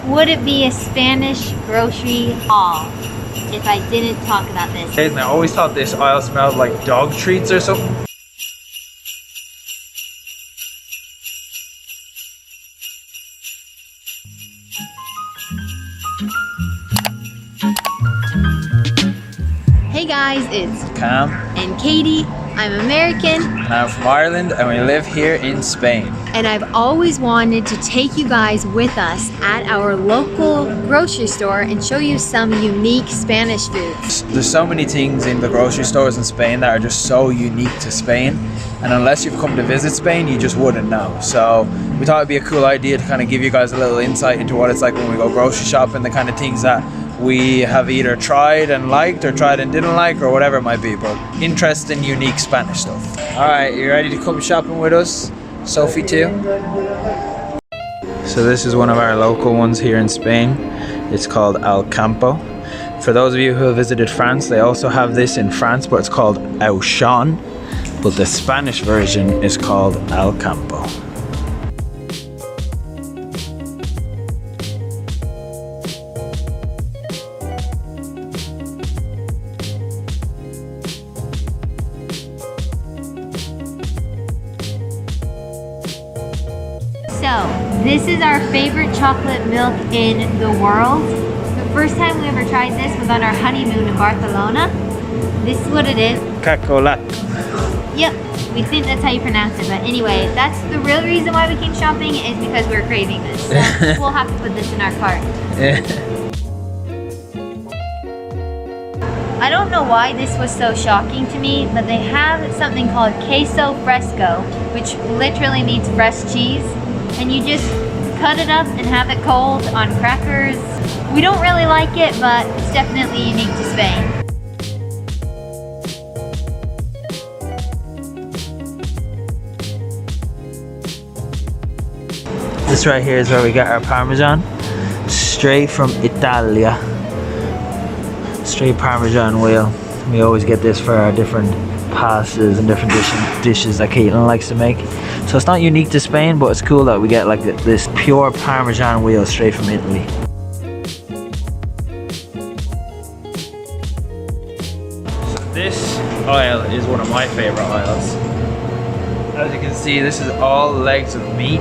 would it be a Spanish grocery haul if I didn't talk about this? I always thought this aisle smelled like dog treats or something. Hey guys, it's Cam. and Katie. I'm American. And I'm from Ireland and we live here in Spain. And I've always wanted to take you guys with us at our local grocery store and show you some unique Spanish foods. There's so many things in the grocery stores in Spain that are just so unique to Spain. And unless you've come to visit Spain, you just wouldn't know. So we thought it'd be a cool idea to kind of give you guys a little insight into what it's like when we go grocery shopping, the kind of things that we have either tried and liked or tried and didn't like or whatever it might be, but interesting, unique Spanish stuff. All right, you ready to come shopping with us? Sophie too? So this is one of our local ones here in Spain. It's called El Campo. For those of you who have visited France, they also have this in France, but it's called Auchan. But the Spanish version is called El Campo. So, this is our favorite chocolate milk in the world. The first time we ever tried this was on our honeymoon in Barcelona. This is what it is. Cacolat. Yep, we think that's how you pronounce it, but anyway, that's the real reason why we came shopping is because we're craving this. So we'll have to put this in our cart. I don't know why this was so shocking to me, but they have something called queso fresco, which literally means fresh cheese. And you just cut it up and have it cold on crackers. We don't really like it, but it's definitely unique to Spain. This right here is where we got our Parmesan, straight from Italia. Straight Parmesan wheel. We always get this for our different pastas and different dishes that Caitlin likes to make. So it's not unique to Spain, but it's cool that we get like this pure Parmesan wheel straight from Italy. So this aisle is one of my favorite aisles. As you can see, this is all legs of meat.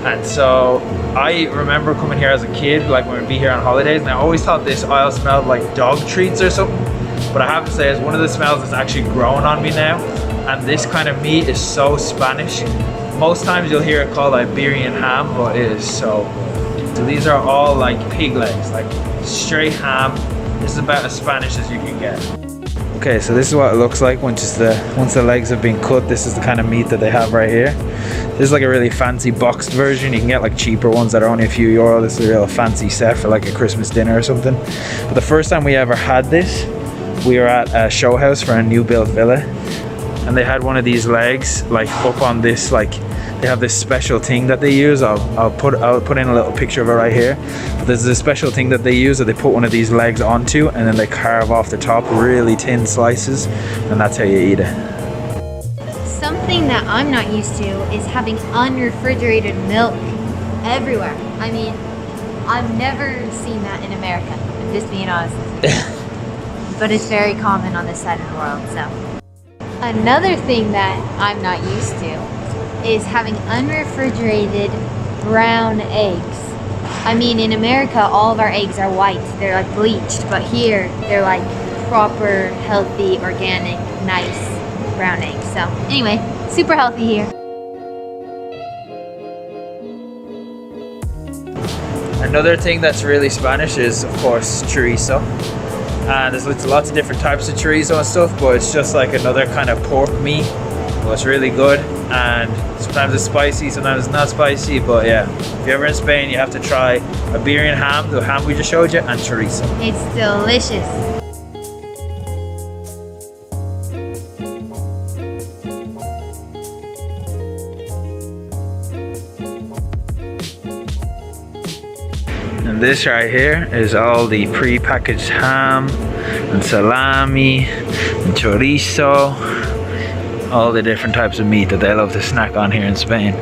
And so I remember coming here as a kid, like when we'd be here on holidays, and I always thought this aisle smelled like dog treats or something. But I have to say, it's one of the smells that's actually grown on me now. And this kind of meat is so Spanish. Most times you'll hear it called Iberian ham, but it is so good. So these are all like pig legs, like straight ham. This is about as Spanish as you can get. Okay, so this is what it looks like once the legs have been cut. This is the kind of meat that they have right here. This is like a really fancy boxed version. You can get like cheaper ones that are only a few euro. This is a real fancy set for like a Christmas dinner or something. But the first time we ever had this, we were at a show house for a new built villa, and they had one of these legs like up on this, like they have this special thing that they use. I'll put in a little picture of it right here. But there's a special thing that they use that they put one of these legs onto, and then they carve off the top really thin slices, and that's how you eat it. Something that I'm not used to is having unrefrigerated milk everywhere. I mean, I've never seen that in America, I'm just being honest. But it's very common on this side of the world, so. Another thing that I'm not used to is having unrefrigerated brown eggs. I mean, in America, all of our eggs are white. They're like bleached, but here, they're like proper, healthy, organic, nice brown eggs. So anyway, super healthy here. Another thing that's really Spanish is, of course, chorizo. And there's lots of different types of chorizo and stuff, but it's just like another kind of pork meat. Well, it's really good, and sometimes it's spicy, sometimes it's not spicy, but yeah, if you're ever in Spain, you have to try Iberian ham, the ham we just showed you, and chorizo. It's delicious. And this right here is all the pre-packaged ham and salami and chorizo. all the different types of meat that they love to snack on here in Spain.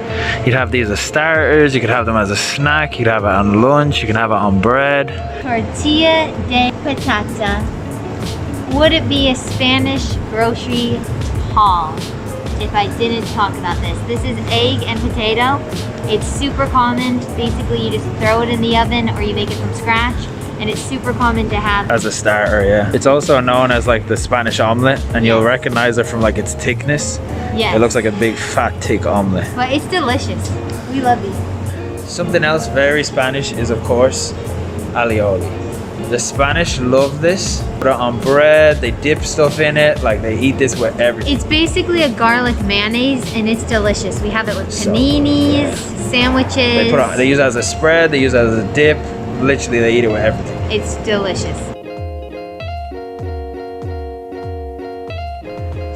You'd have these as starters, you could have them as a snack, you could have it on lunch, you can have it on bread. Tortilla de patata. Would it be a Spanish grocery haul if I didn't talk about this? This is egg and potato. It's super common. Basically, you just throw it in the oven or you make it from scratch. And it's super common to have as a starter, yeah. It's also known as like the Spanish omelet, and you'll recognize it from like its thickness. Yeah. It looks like a big fat thick omelet. But it's delicious. We love these. Something else very Spanish is of course alioli. The Spanish love this. Put it on bread, they dip stuff in it, like they eat this with everything. It's basically a garlic mayonnaise and it's delicious. We have it with paninis, sandwiches. They use it as a spread, they use it as a dip. Literally, they eat it with everything. It's delicious.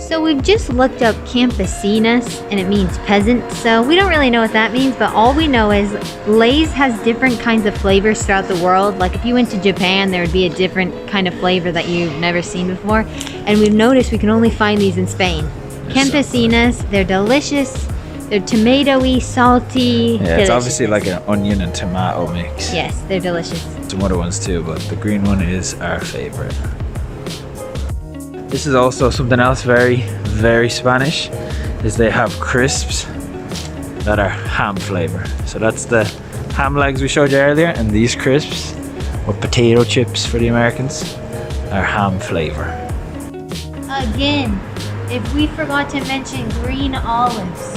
So we've just looked up campesinas, and it means peasant. So we don't really know what that means, but all we know is Lay's has different kinds of flavors throughout the world. Like if you went to Japan, there would be a different kind of flavor that you've never seen before. And we've noticed we can only find these in Spain. Campesinas, they're delicious. They're tomatoey, salty. Yeah, delicious. It's obviously like an onion and tomato mix. Yes, they're delicious. Some other ones too, but the green one is our favorite. This is also something else very, very Spanish, is they have crisps that are ham flavor. So that's the ham legs we showed you earlier, and these crisps, or potato chips for the Americans, are ham flavor. Again, if we forgot to mention green olives,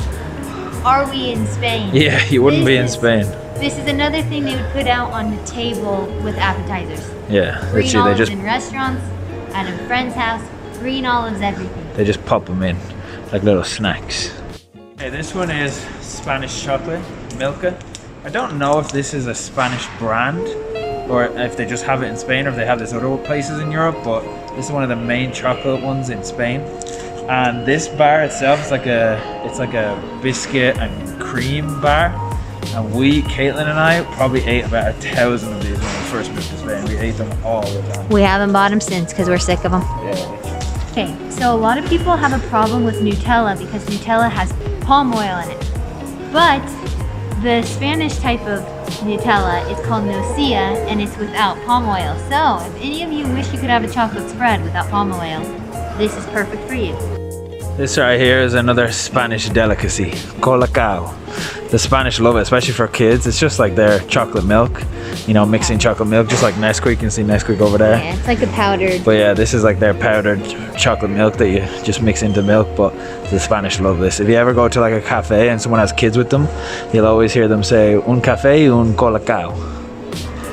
are we in Spain? Yeah, you wouldn't be in Spain. This is another thing they would put out on the table with appetizers. Yeah, Green literally olives they just in restaurants, at a friend's house, green olives everything. They just pop them in like little snacks. Okay, this one is Spanish chocolate, Milka. I don't know if this is a Spanish brand or if they just have it in Spain or if they have this other places in Europe, but this is one of the main chocolate ones in Spain. And this bar itself is like a biscuit and cream bar. And Caitlin and I probably ate about 1,000 of these when we first moved to Spain. We ate them all the time. We haven't bought them since because we're sick of them. Yeah. Okay, so a lot of people have a problem with Nutella because Nutella has palm oil in it. But the Spanish type of Nutella is called Nocilla and it's without palm oil. So if any of you wish you could have a chocolate spread without palm oil, this is perfect for you. This right here is another Spanish delicacy, colacao. The Spanish love it, especially for kids. It's just like their chocolate milk, you know, mixing chocolate milk, just like Nesquik. You can see Nesquik over there. Yeah, it's like a powdered. But yeah, this is like their powdered chocolate milk that you just mix into milk, but the Spanish love this. If you ever go to like a cafe and someone has kids with them, you'll always hear them say, un café, un colacao.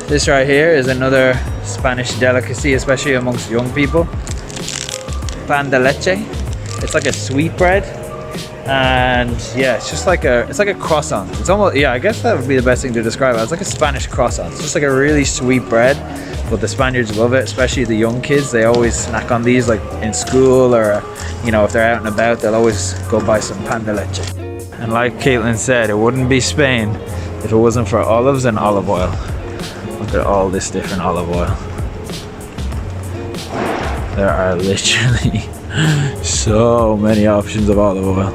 This right here is another Spanish delicacy, especially amongst young people. Pan de leche. It's like a sweet bread, and yeah, it's like a croissant. It's almost, yeah, I guess that would be the best thing to describe it. It's like a Spanish croissant. It's just like a really sweet bread, but the Spaniards love it, especially the young kids. They always snack on these, like in school or, you know, if they're out and about, they'll always go buy some pan de leche. And like Caitlin said, it wouldn't be Spain if it wasn't for olives and olive oil. Look at all this different olive oil. There are literally so many options of olive oil.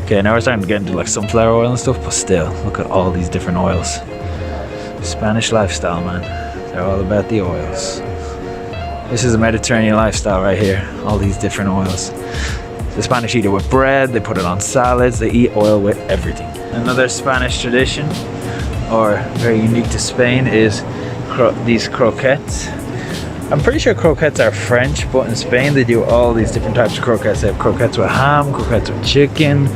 Okay, now we're starting to get into like sunflower oil and stuff, but still, look at all these different oils. Spanish lifestyle, man. They're all about the oils. This is a Mediterranean lifestyle right here. All these different oils. The Spanish eat it with bread, they put it on salads, they eat oil with everything. Another Spanish tradition, or very unique to Spain, is these croquettes. I'm pretty sure croquettes are French, but in Spain they do all these different types of croquettes. They have croquettes with ham, croquettes with chicken,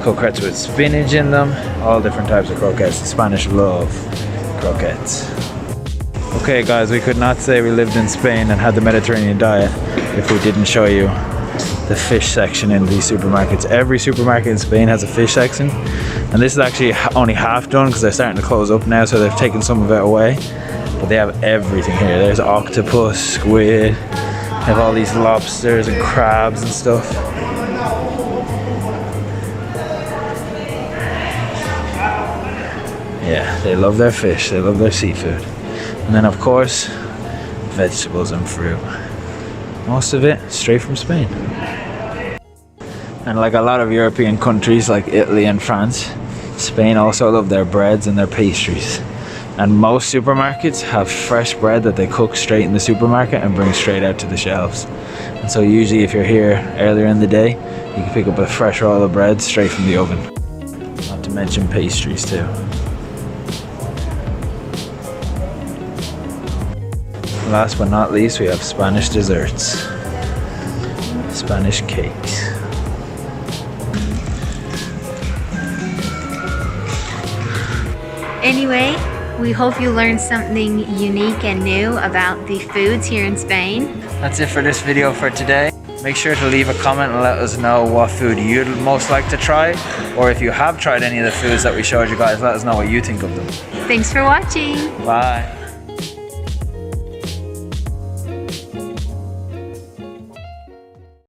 croquettes with spinach in them, all different types of croquettes. The Spanish love croquettes. Okay guys, we could not say we lived in Spain and had the Mediterranean diet if we didn't show you the fish section in these supermarkets. Every supermarket in Spain has a fish section, and this is actually only half done because they're starting to close up now, so they've taken some of it away. But they have everything here. There's octopus, squid, they have all these lobsters and crabs and stuff. Yeah, they love their fish, they love their seafood. And then of course, vegetables and fruit. Most of it straight from Spain. And like a lot of European countries like Italy and France, Spain also love their breads and their pastries. And most supermarkets have fresh bread that they cook straight in the supermarket and bring straight out to the shelves. And so usually if you're here earlier in the day, you can pick up a fresh roll of bread straight from the oven. Not to mention pastries too. Last but not least, we have Spanish desserts. Spanish cakes. Anyway, we hope you learned something unique and new about the foods here in Spain. That's it for this video for today. Make sure to leave a comment and let us know what food you'd most like to try, or if you have tried any of the foods that we showed you guys, let us know what you think of them. Thanks for watching. Bye.